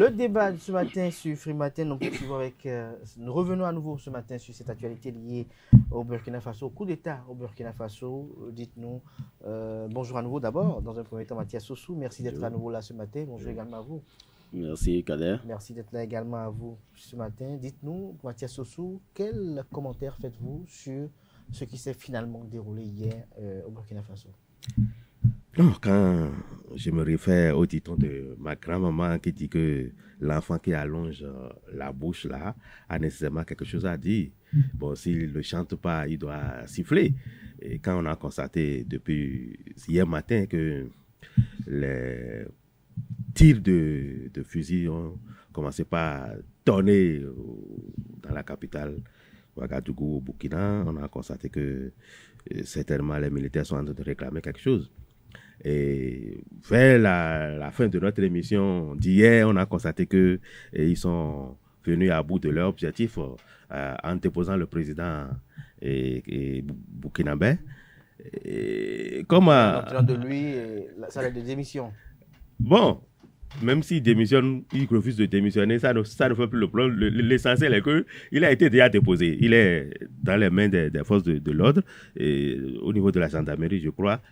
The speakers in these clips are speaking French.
Le débat de ce matin sur Free Matin, nous revenons à nouveau ce matin sur cette actualité liée au Burkina Faso, au coup d'État au Burkina Faso. Dites-nous, bonjour à nouveau d'abord, dans un premier temps Mathias Sossou, merci d'être à nouveau là ce matin, bonjour également à vous. Merci Kader. Merci d'être là également à vous ce matin. Dites-nous, Mathias Sossou, quel commentaire faites-vous sur ce qui s'est finalement déroulé hier au Burkina Faso? Non, quand je me réfère au titre de ma grand-maman qui dit que l'enfant qui allonge la bouche là a nécessairement quelque chose à dire. Bon, s'il ne chante pas, il doit siffler. Et quand on a constaté depuis hier matin que les tirs de fusil ont commencé par tonner dans la capitale, Ouagadougou, au Burkina, on a constaté que certainement les militaires sont en train de réclamer quelque chose. Et vers la fin de notre émission d'hier, on a constaté qu'ils sont venus à bout de leur objectif en déposant le président burkinabé. En obtenant de lui sa lettre de démission. Bon, même s'il démissionne, il refuse de démissionner, ça ne fait plus le problème. L'essentiel est qu'il a été déjà déposé. Il est dans les mains des forces de l'ordre, et au niveau de la gendarmerie, je crois.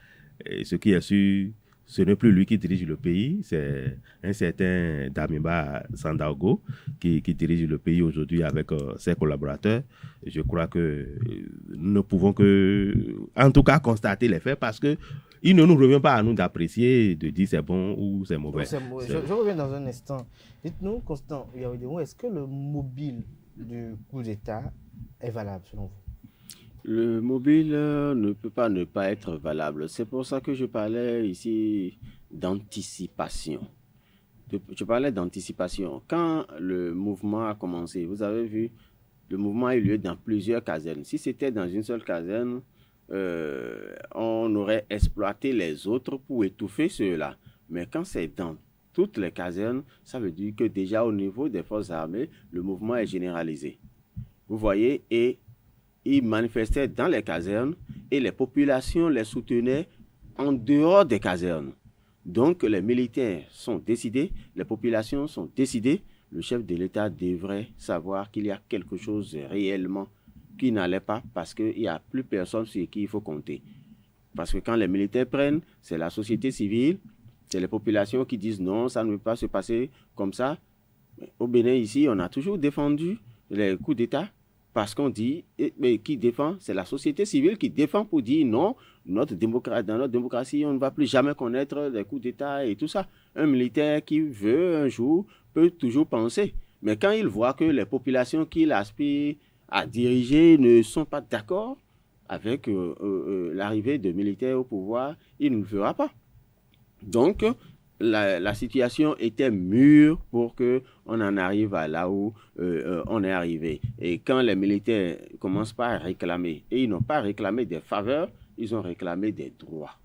Et ce qui est sûr, ce n'est plus lui qui dirige le pays, c'est un certain Damiba Sandaogo qui dirige le pays aujourd'hui avec ses collaborateurs. Et je crois que nous ne pouvons que, en tout cas, constater les faits parce qu'il ne nous revient pas à nous d'apprécier, de dire c'est bon ou c'est mauvais. Je reviens dans un instant. Dites-nous, Constant, est-ce que le mobile du coup d'État est valable selon vous? Le mobile ne peut pas ne pas être valable. C'est pour ça que je parlais ici d'anticipation. Je parlais d'anticipation. Quand le mouvement a commencé, vous avez vu, le mouvement a eu lieu dans plusieurs casernes. Si c'était dans une seule caserne, on aurait exploité les autres pour étouffer ceux-là. Mais quand c'est dans toutes les casernes, ça veut dire que déjà au niveau des forces armées, le mouvement est généralisé. Vous voyez, et ils manifestaient dans les casernes et les populations les soutenaient en dehors des casernes. Donc les militaires sont décidés, les populations sont décidées. Le chef de l'État devrait savoir qu'il y a quelque chose réellement qui n'allait pas parce qu'il n'y a plus personne sur qui il faut compter. Parce que quand les militaires prennent, c'est la société civile, c'est les populations qui disent non, ça ne peut pas se passer comme ça. Au Bénin ici, on a toujours défendu les coups d'État. Parce qu'on dit, mais qui défend, c'est la société civile qui défend pour dire non, dans notre démocratie, on ne va plus jamais connaître des coups d'État et tout ça. Un militaire qui veut un jour peut toujours penser. Mais quand il voit que les populations qu'il aspire à diriger ne sont pas d'accord avec l'arrivée de militaires au pouvoir, il ne le fera pas. Donc, la situation était mûre pour qu'on en arrive à là où on est arrivé. Et quand les militaires commencent par réclamer, et ils n'ont pas réclamé des faveurs, ils ont réclamé des droits.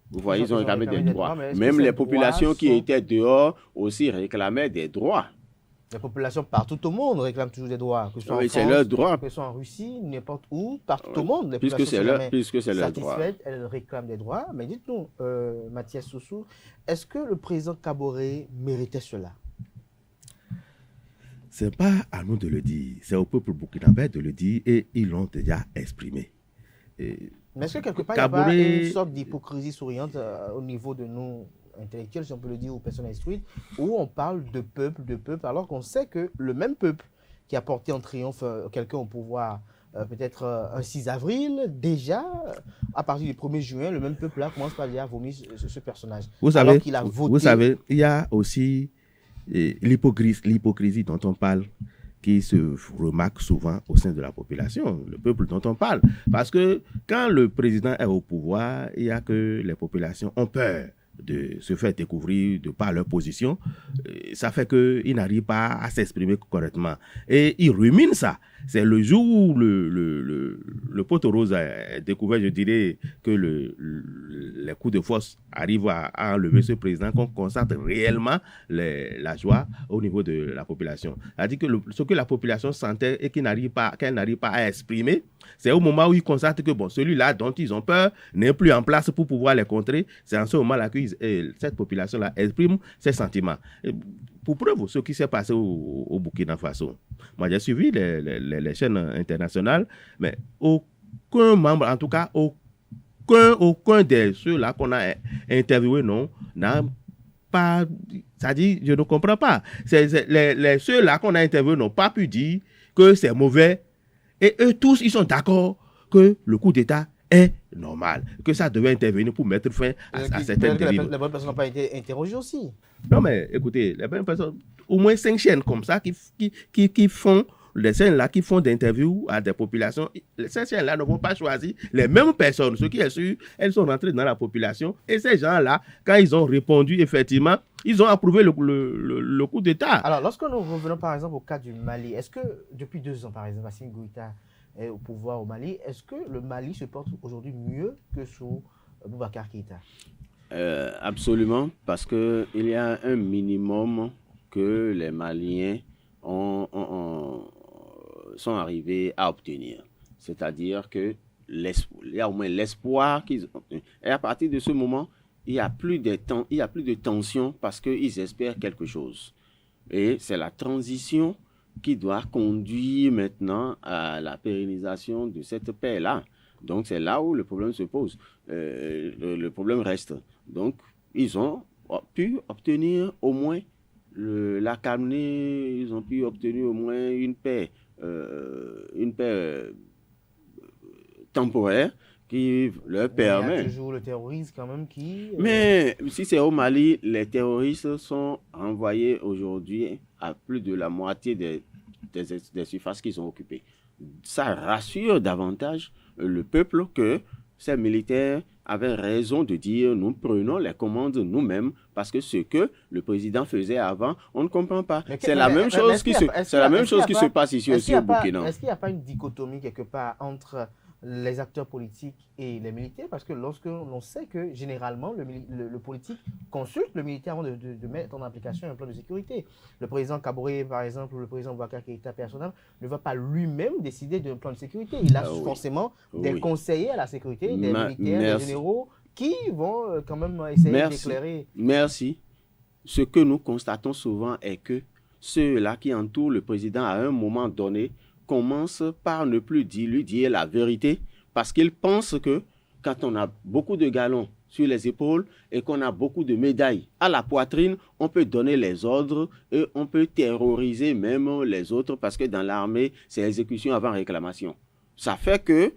Vous voyez, ils ont réclamé des droits. Même les populations qui étaient dehors aussi réclamaient des droits. Les populations partout au monde réclament toujours des droits. Que ce soit en France, c'est leur droit. Que ce soit en Russie, n'importe où, partout au monde. Les puisque c'est leur droit. Elles réclament des droits. Mais dites-nous, Mathias Sossou, est-ce que le président Kaboré méritait cela? Ce n'est pas à nous de le dire, c'est au peuple burkinabé de le dire et ils l'ont déjà exprimé. Mais est-ce que quelque part, il y a pas une sorte d'hypocrisie souriante au niveau de nous intellectuels, si on peut le dire, aux personnes instruites, où on parle de peuple, alors qu'on sait que le même peuple qui a porté en triomphe quelqu'un au pouvoir peut-être un 6 avril, déjà, à partir du 1er juin, le même peuple-là commence par dire vomir ce personnage. Vous savez, il y a aussi l'hypocrisie dont on parle, qui se remarque souvent au sein de la population, le peuple dont on parle. Parce que quand le président est au pouvoir, il y a que les populations ont peur de se faire découvrir de par leur position. Ça fait qu'ils n'arrivent pas à s'exprimer correctement. Et ils ruminent ça. C'est le jour où le poteau rose a découvert, je dirais, que les coups de force arrivent à enlever ce président, qu'on constate réellement la joie au niveau de la population. C'est-à-dire que ce que la population sentait et qu'elle n'arrive pas à exprimer, c'est au moment où ils constatent que celui-là dont ils ont peur n'est plus en place pour pouvoir les contrer. C'est en ce moment-là que cette population-là exprime ses sentiments. Pour preuve, ce qui s'est passé au Burkina Faso. Moi, j'ai suivi les chaînes internationales, mais aucun membre, en tout cas, aucun de ceux-là qu'on a interviewés, non, n'a pas... Ça dit, je ne comprends pas. Ceux-là qu'on a interviewés n'ont pas pu dire que c'est mauvais. Et eux tous, ils sont d'accord que le coup d'État est normal, que ça devait intervenir pour mettre fin à certaines dérives. Les bonnes personnes n'ont pas été interrogées aussi. Non, mais écoutez, les bonnes personnes, au moins 5 chaînes comme ça qui font les chaînes-là qui font des interviews à des populations, ces chaînes-là ne vont pas choisir les mêmes personnes. Ce qui est sûr, elles sont rentrées dans la population et ces gens-là, quand ils ont répondu, effectivement, ils ont approuvé le coup d'État. Alors, lorsque nous revenons par exemple au cas du Mali, est-ce que depuis 2 ans, par exemple, Assimi Goïta est au pouvoir au Mali, est-ce que le Mali se porte aujourd'hui mieux que sous Boubacar Keïta? Absolument, parce qu'il y a un minimum que les Maliens sont arrivés à obtenir. C'est-à-dire qu'il y a au moins l'espoir qu'ils ont obtenu. Et à partir de ce moment, il n'y a plus de tension parce qu'ils espèrent quelque chose. Et c'est la transition qui doit conduire maintenant à la pérennisation de cette paix-là. Donc, c'est là où le problème se pose. Le problème reste. Donc, ils ont pu obtenir au moins la calmie, ils ont pu obtenir au moins une paix temporaire qui leur permet. Il y a toujours le terrorisme quand même qui... Mais si c'est au Mali, les terroristes sont envoyés aujourd'hui à plus de la moitié des surfaces qu'ils ont occupées. Ça rassure davantage le peuple que ces militaires avaient raison de dire nous prenons les commandes nous-mêmes parce que ce que le président faisait avant, on ne comprend pas. C'est la même chose qui se passe ici aussi au Burkina. Est-ce qu'il n'y a pas une dichotomie quelque part entre les acteurs politiques et les militaires? Parce que lorsque l'on sait que généralement le politique consulte le militaire avant de mettre en application un plan de sécurité. Le président Kaboré, par exemple, ou le président Boubacar Keïta personnel ne va pas lui-même décider d'un plan de sécurité. Il a forcément des conseillers à la sécurité, des militaires, des généraux qui vont quand même essayer d'éclairer. Merci. Ce que nous constatons souvent est que ceux-là qui entourent le président à un moment donné commence par ne plus lui dire la vérité parce qu'il pense que quand on a beaucoup de galons sur les épaules et qu'on a beaucoup de médailles à la poitrine, on peut donner les ordres et on peut terroriser même les autres parce que dans l'armée, c'est exécution avant réclamation. Ça fait que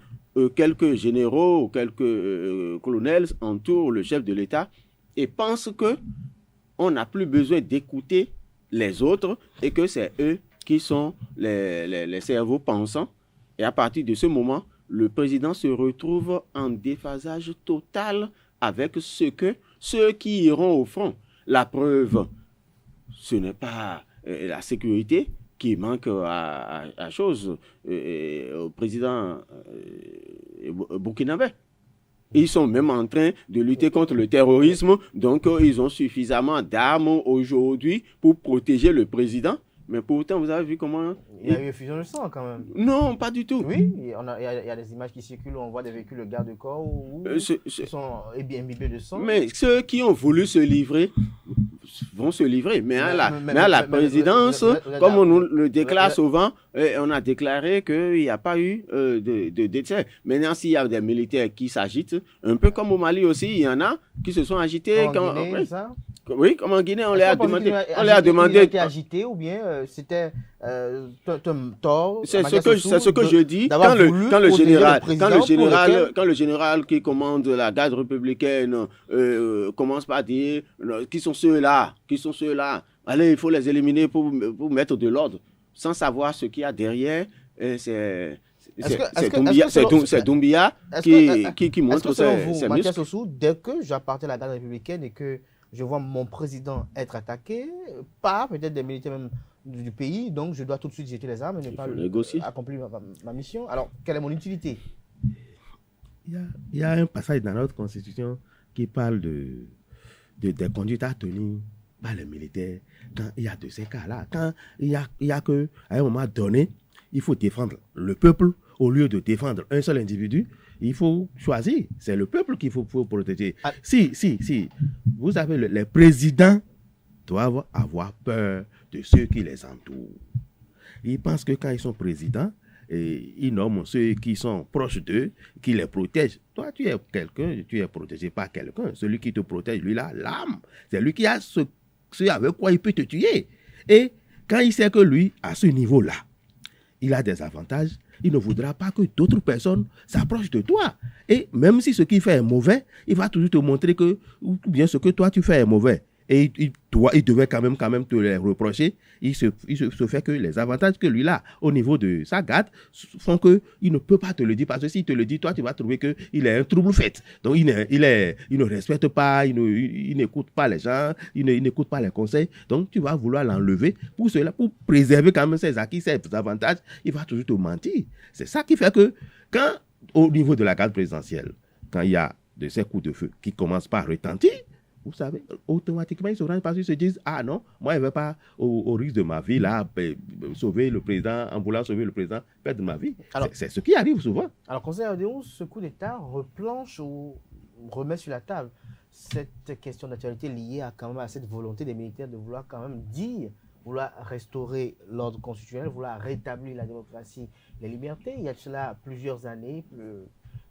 quelques généraux ou quelques colonels entourent le chef de l'État et pensent qu'on n'a plus besoin d'écouter les autres et que c'est eux qui sont les cerveaux pensants. Et à partir de ce moment, le président se retrouve en déphasage total avec ceux qui iront au front. La preuve, ce n'est pas la sécurité qui manque à chose au président burkinabé. Ils sont même en train de lutter contre le terrorisme, donc ils ont suffisamment d'armes aujourd'hui pour protéger le président. Mais pourtant, vous avez vu comment... Il y a eu une fusion de sang quand même. Non, pas du tout. Oui, il y a des images qui circulent où on voit des véhicules de garde-corps où ils sont imbibés de sang. Mais ceux qui ont voulu se livrer vont se livrer. Mais à la présidence, comme on nous le déclare souvent, on a déclaré qu'il n'y a pas eu de décès. Maintenant, s'il y a des militaires qui s'agitent, un peu comme au Mali aussi, il y en a qui se sont agités. Oui, comme en Guinée, on leur a demandé. Il a été agité ou bien c'était tort. C'est ce que je dis. Quand le général qui commande la garde républicaine commence par dire qui sont ceux-là. Allez, il faut les éliminer pour mettre de l'ordre, sans savoir ce qu'il y a derrière. C'est Doumbia qui montre ses Mathias Ossou, dès que j'appartiens à la garde républicaine et que je vois mon président être attaqué par peut-être des militaires même du pays, donc je dois tout de suite jeter les armes et ne pas accomplir ma mission. Alors, quelle est mon utilité? Il y a un passage dans notre constitution qui parle des conduites à tenir par les militaires quand il y a de ces cas-là. Quand il y a que, à un moment donné, il faut défendre le peuple au lieu de défendre un seul individu. Il faut choisir. C'est le peuple qu'il faut protéger. Si vous avez les présidents doivent avoir peur de ceux qui les entourent. Ils pensent que quand ils sont présidents, ils nomment ceux qui sont proches d'eux, qui les protègent. Toi, tu es quelqu'un, tu es protégé par quelqu'un. Celui qui te protège, lui, là, l'âme. C'est lui qui a ce avec quoi il peut te tuer. Et quand il sait que lui, à ce niveau-là, il a des avantages, il ne voudra pas que d'autres personnes s'approchent de toi. Et même si ce qu'il fait est mauvais, il va toujours te montrer que, ou bien ce que toi tu fais est mauvais. Et il devait quand même te les reprocher. Il se fait que les avantages que lui a au niveau de sa garde font qu'il ne peut pas te le dire. Parce que s'il te le dit, toi, tu vas trouver qu'il est un trouble fait. Donc, il ne respecte pas, il n'écoute pas les gens, il n'écoute pas les conseils. Donc, tu vas vouloir l'enlever. Pour cela, pour préserver quand même ses acquis, ses avantages, il va toujours te mentir. C'est ça qui fait que quand, au niveau de la garde présidentielle, quand il y a de ces coups de feu qui commencent par retentir, vous savez, automatiquement, ils se rendent parce qu'ils se disent, ah non, moi, je ne vais pas, au risque de ma vie, là, sauver le président, en voulant sauver le président, perdre ma vie. Alors, c'est ce qui arrive souvent. Alors, conseiller Odéon, ce coup d'État replanche ou remet sur la table cette question d'actualité liée quand même à cette volonté des militaires de vouloir quand même vouloir restaurer l'ordre constitutionnel, vouloir rétablir la démocratie, les libertés. Il y a de cela plusieurs années,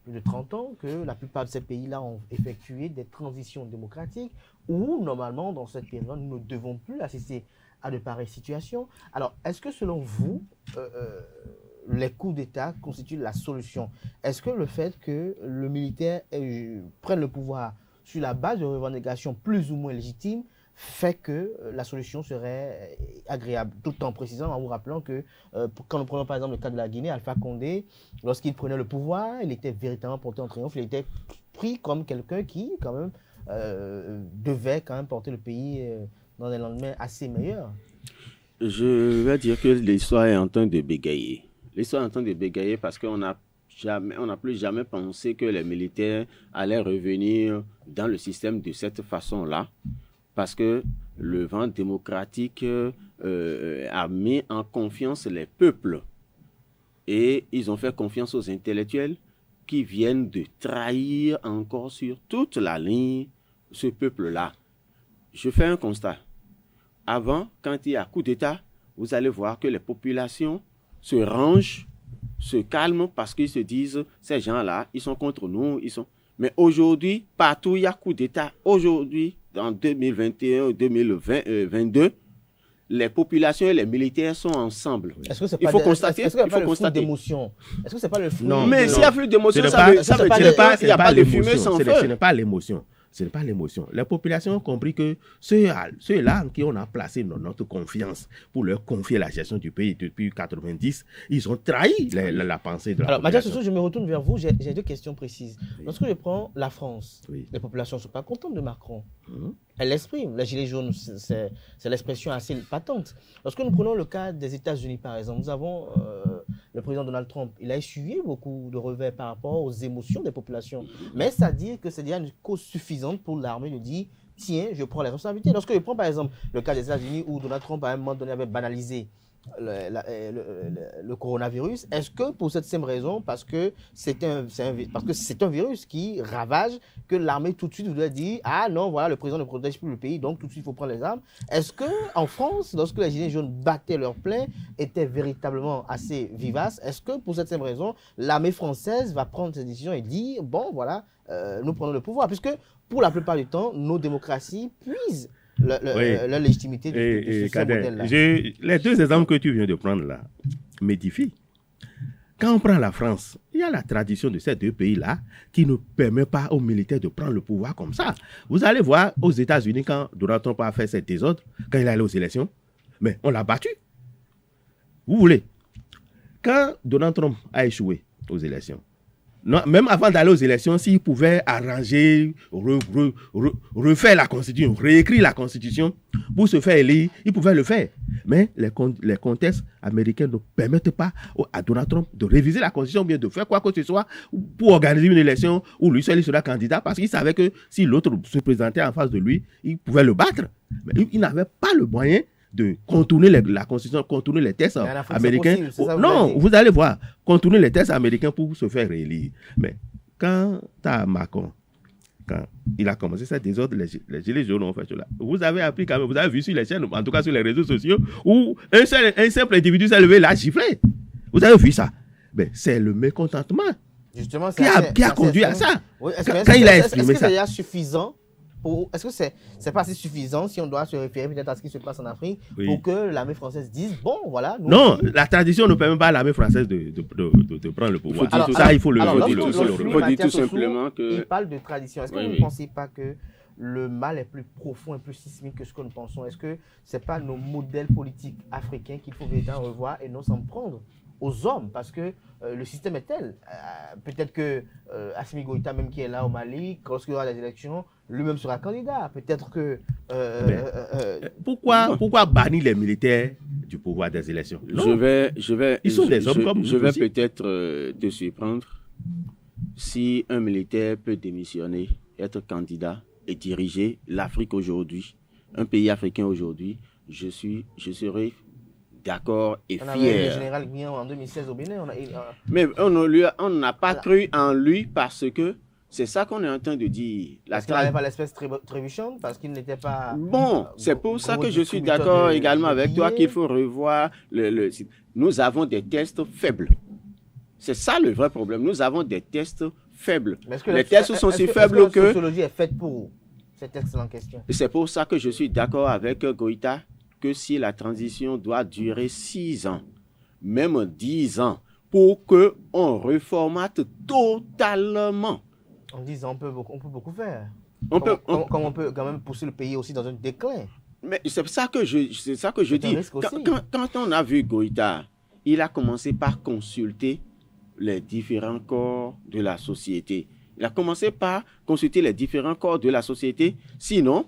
plus de 30 ans, que la plupart de ces pays-là ont effectué des transitions démocratiques où, normalement, dans cette période, nous ne devons plus assister à de pareilles situations. Alors, est-ce que, selon vous, les coups d'État constituent la solution? Est-ce que le fait que le militaire prenne le pouvoir sur la base de revendications plus ou moins légitimes fait que la solution serait agréable, tout en précisant, en vous rappelant que quand nous prenons par exemple le cas de la Guinée, Alpha Condé, lorsqu'il prenait le pouvoir, il était véritablement porté en triomphe, il était pris comme quelqu'un qui quand même devait quand même porter le pays dans des lendemains assez meilleurs. Je vais dire que l'histoire est en train de bégayer. L'histoire est en train de bégayer parce qu'on n'a plus jamais pensé que les militaires allaient revenir dans le système de cette façon-là. Parce que le vent démocratique a mis en confiance les peuples. Et ils ont fait confiance aux intellectuels qui viennent de trahir encore sur toute la ligne ce peuple-là. Je fais un constat. Avant, quand il y a coup d'État, vous allez voir que les populations se rangent, se calment parce qu'ils se disent, ces gens-là, ils sont contre nous. Mais aujourd'hui, partout, il y a coup d'État. Aujourd'hui, en 2021 ou 2022, les populations et les militaires sont ensemble. Est-ce que c'est pas le flux d'émotion? Est-ce que c'est pas le flux? Non, mais s'il y a flux d'émotion, ça veut dire qu'il n'y a pas de fumée sans feu. Ce n'est pas l'émotion. Ce n'est pas l'émotion. Les populations ont compris que ceux-là qui on a placé notre confiance pour leur confier la gestion du pays depuis 1990, ils ont trahi la pensée de la population. Alors, Mathias Soso, je me retourne vers vous. J'ai deux questions précises. Oui. Lorsque je prends la France, les populations ne sont pas contentes de Macron. Elles l'expriment. Les gilets jaunes, c'est l'expression assez patente. Lorsque nous prenons le cas des États-Unis, par exemple, nous avons le président Donald Trump. Il a essuyé beaucoup de revers par rapport aux émotions des populations. Mais ça dit que c'est déjà une cause suffisante pour l'armée de dire tiens, je prends les responsabilités. Lorsque je prends par exemple le cas des États-Unis où Donald Trump à un moment donné avait banalisé le coronavirus, est-ce que pour cette même raison, parce que c'est un virus qui ravage, que l'armée tout de suite voudrait dire ah non, voilà, le président ne protège plus le pays, donc tout de suite il faut prendre les armes? Est-ce que en France, lorsque les gilets jaunes battaient leur plein, étaient véritablement assez vivaces, est-ce que pour cette même raison, l'armée française va prendre cette décision et dire bon voilà, nous prenons le pouvoir, puisque pour la plupart du temps, nos démocraties puisent la légitimité de ce modèle-là. Les deux exemples que tu viens de prendre là m'édifient. Quand on prend la France, il y a la tradition de ces deux pays-là qui ne permet pas aux militaires de prendre le pouvoir comme ça. Vous allez voir aux États-Unis, quand Donald Trump a fait ses désordres, quand il est allé aux élections, mais on l'a battu. Vous voulez, quand Donald Trump a échoué aux élections, non, même avant d'aller aux élections, s'il pouvait arranger, refaire la Constitution, réécrire la Constitution pour se faire élire, il pouvait le faire. Mais les contextes américains ne permettent pas à Donald Trump de réviser la Constitution, bien de faire quoi que ce soit pour organiser une élection où lui seul sera candidat, parce qu'il savait que si l'autre se présentait en face de lui, il pouvait le battre. Mais il n'avait pas le moyen de contourner la Constitution, contourner les tests américains. Non, vous allez voir, contourner les tests américains pour se faire réélire. Mais quand tu as Macron, quand il a commencé ce désordre, les gilets jaunes ont fait cela. Vous avez appris quand même, vous avez vu sur les chaînes, en tout cas sur les réseaux sociaux, où un simple individu s'est levé, l'a giflé. Vous avez vu ça? Ben, c'est le mécontentement Justement, qui a conduit à ça. Oui, quand il a exprimé ça. Est-ce que c'est suffisant? Est-ce que c'est pas assez suffisant si on doit se référer peut-être à ce qui se passe en Afrique pour que l'armée française dise bon voilà. Non, la tradition ne permet pas à l'armée française de prendre le pouvoir. Il faut le dire tout simplement que il parle de tradition. Est-ce que vous ne pensez pas que le mal est plus profond et plus sismique que ce que nous pensons? Est-ce que c'est pas nos modèles politiques africains qu'il faut véritablement revoir et non s'en prendre aux hommes, parce que le système est tel. Peut-être que Assimi Goïta, même qui est là au Mali, lorsqu'il y aura les élections, lui-même sera candidat. Peut-être que... Pourquoi bannir les militaires du pouvoir des élections? Ils sont des hommes comme vous. Je vais peut-être te surprendre. Si un militaire peut démissionner, être candidat et diriger l'Afrique aujourd'hui, un pays africain aujourd'hui, je serai d'accord et fier. On avait le général Guillain en 2016 au Bénin. Mais on n'a pas cru en lui parce que c'est ça qu'on est en train de dire. Parce qu'il n'avait pas l'espèce trébuchante, parce qu'il n'était pas... Bon, c'est pour ça que je suis d'accord également avec toi qu'il faut revoir le... Nous avons des tests faibles. C'est ça le vrai problème. Nous avons des tests faibles. Les tests sont si faibles que... La sociologie est faite pour cet excellent question. C'est pour ça que je suis d'accord avec Goïta que si la transition doit durer 6 ans, même 10 ans, pour qu'on reformate totalement. En 10 ans, on peut beaucoup faire. On peut quand même pousser le pays aussi dans un déclin. Mais c'est ça que je dis. Quand on a vu Goïta, il a commencé par consulter les différents corps de la société. Il a commencé par consulter les différents corps de la société. Sinon,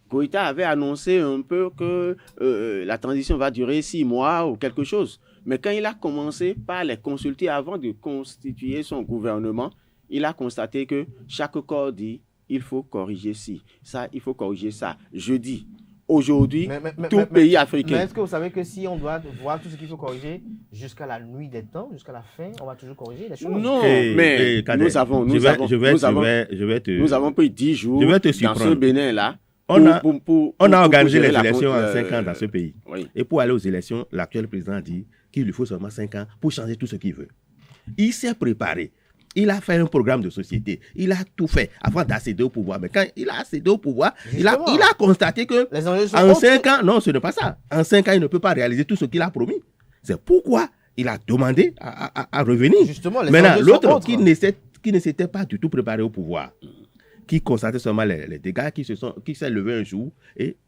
Goïta avait annoncé un peu que la transition va durer 6 mois ou quelque chose. Mais quand il a commencé par les consulter avant de constituer son gouvernement, il a constaté que chaque corps dit il faut corriger ci, ça, il faut corriger ça. Je dis, aujourd'hui, tout pays africain. Mais est-ce que vous savez que si on doit voir tout ce qu'il faut corriger jusqu'à la nuit des temps, jusqu'à la fin, on va toujours corriger les choses? Non, mais nous avons pris 10 jours dans ce Bénin-là. On a organisé les élections en 5 ans dans ce pays. Oui. Et pour aller aux élections, l'actuel président a dit qu'il lui faut seulement 5 ans pour changer tout ce qu'il veut. Il s'est préparé. Il a fait un programme de société. Il a tout fait avant d'accéder au pouvoir. Mais quand il a accédé au pouvoir, il a constaté que en 5 ans, non, ce n'est pas ça. En 5 ans, il ne peut pas réaliser tout ce qu'il a promis. C'est pourquoi il a demandé à revenir. Justement, maintenant, l'autre qui ne s'était pas du tout préparé au pouvoir, qui constatait seulement les dégâts, qui s'est levé un jour et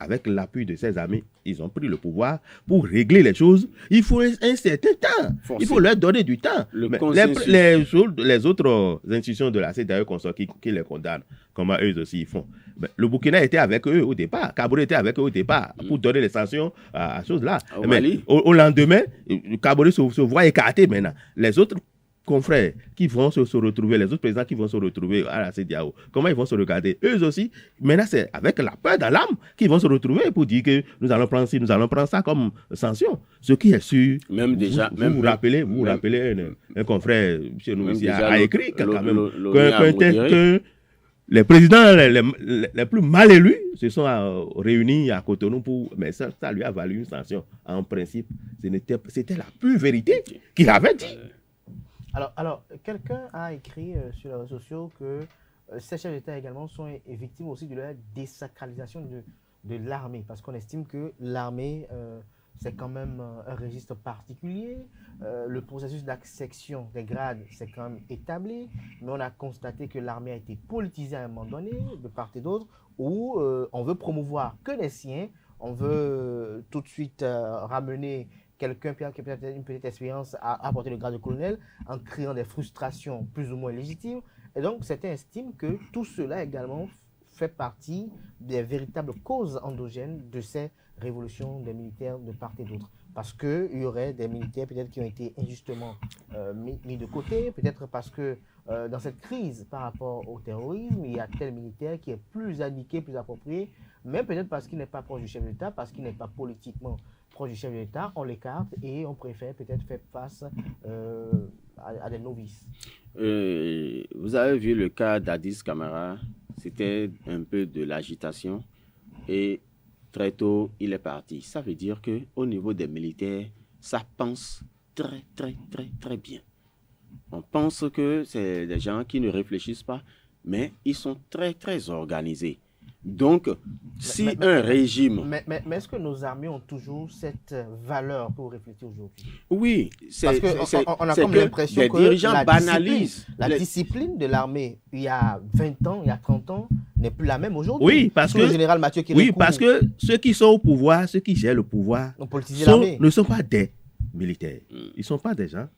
avec l'appui de ses amis, ils ont pris le pouvoir pour régler les choses. Il faut un certain temps. Il faut leur donner du temps. Les autres institutions de la CEDEAO qui les condamnent, comment eux aussi ils font. Mais le Burkina était avec eux au départ. Kaboré était avec eux au départ pour donner les sanctions à ces choses-là. Mais au lendemain, Kaboré se voit écarté maintenant. Les autres confrères qui vont se retrouver, les autres présidents qui vont se retrouver à la CEDEAO, comment ils vont se regarder? Eux aussi, maintenant c'est avec la peur dans l'âme qu'ils vont se retrouver pour dire que nous allons prendre ci, nous allons prendre ça comme sanction. Ce qui est sûr, vous rappelez un confrère chez nous ici a écrit quand même que les présidents les plus mal élus se sont réunis à Cotonou mais ça lui a valu une sanction. En principe, c'était la pure vérité qu'il avait dit. Alors, quelqu'un a écrit sur les réseaux sociaux que ces chefs d'État également sont victimes aussi de la désacralisation de l'armée, parce qu'on estime que l'armée, c'est quand même un registre particulier. Le processus d'accession des grades, c'est quand même établi, mais on a constaté que l'armée a été politisée à un moment donné, de part et d'autre, où on veut promouvoir que les siens, on veut tout de suite ramener quelqu'un qui a peut-être une petite expérience à apporter le grade de colonel en créant des frustrations plus ou moins légitimes. Et donc, certains estiment que tout cela également fait partie des véritables causes endogènes de ces révolutions des militaires de part et d'autre. Parce qu'il y aurait des militaires peut-être qui ont été injustement mis de côté, peut-être parce que dans cette crise par rapport au terrorisme, il y a tel militaire qui est plus indiqué, plus approprié, mais peut-être parce qu'il n'est pas proche du chef d'État, parce qu'il n'est pas politiquement proche du chef de l'État, on l'écarte et on préfère peut-être faire face à des novices? Vous avez vu le cas d'Addis Camara, c'était un peu de l'agitation et très tôt, il est parti. Ça veut dire qu'au niveau des militaires, ça pense très, très, très, très bien. On pense que c'est des gens qui ne réfléchissent pas, mais ils sont très, très organisés. Donc, si un régime... Mais est-ce que nos armées ont toujours cette valeur pour réfléchir aujourd'hui? Oui, parce qu'on a comme l'impression que dirigeants banalisent. La discipline de l'armée, il y a 20 ans, il y a 30 ans, n'est plus la même aujourd'hui. Oui, parce que... le général Mathieu Kérékou, parce que ceux qui sont au pouvoir, ceux qui gèrent le pouvoir, ne sont pas des militaires. Ils ne sont pas des gens.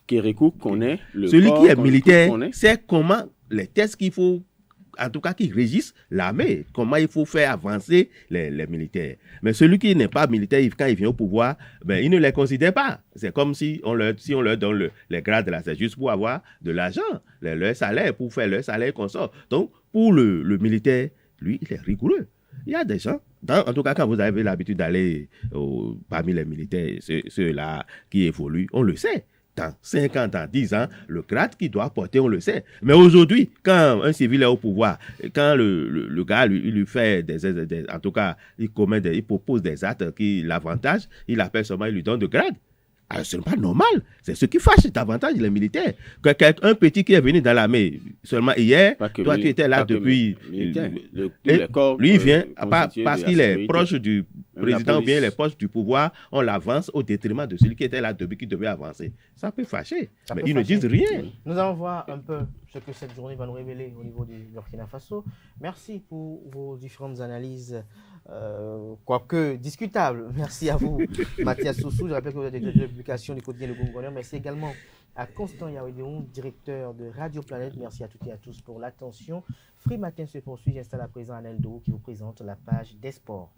Kérékou connaît le Celui corps, qui est militaire, c'est comment les tests qu'il faut, en tout cas qui régissent l'armée, comment il faut faire avancer les militaires. Mais celui qui n'est pas militaire, quand il vient au pouvoir, ben, il ne les considère pas. C'est comme si on leur donne les grades là, c'est juste pour avoir de l'argent, leur salaire, pour faire leur salaire qu'on sort. Donc, pour le militaire, lui, il est rigoureux. Il y a des gens, en tout cas quand vous avez l'habitude d'aller parmi les militaires, ceux-là qui évoluent, on le sait. Dans 50 ans, 10 ans, le grade qu'il doit porter, on le sait. Mais aujourd'hui, quand un civil est au pouvoir, quand le gars lui fait en tout cas, il propose des actes qui l'avantage, il appelle seulement, il lui donne de grade. Alors, ce n'est pas normal. C'est ce qui fâche davantage les militaires. Un petit qui est venu dans l'armée seulement hier, toi tu étais là depuis... Lui, il vient, parce qu'il est proche du président ou bien il est proche du pouvoir, on l'avance au détriment de celui qui était là depuis, qui devait avancer. Ça peut fâcher, mais ils ne disent rien. Nous allons voir un peu ce que cette journée va nous révéler au niveau du Burkina Faso. Merci pour vos différentes analyses, quoique discutables. Merci à vous, Mathias Soussou. Je rappelle que vous êtes directeur de publication du quotidien Le Gongoneur. Merci également à Constant Yaouédéon, directeur de Radio Planète. Merci à toutes et à tous pour l'attention. Free Matin se poursuit. J'installe à présent Anel Dou qui vous présente la page des sports.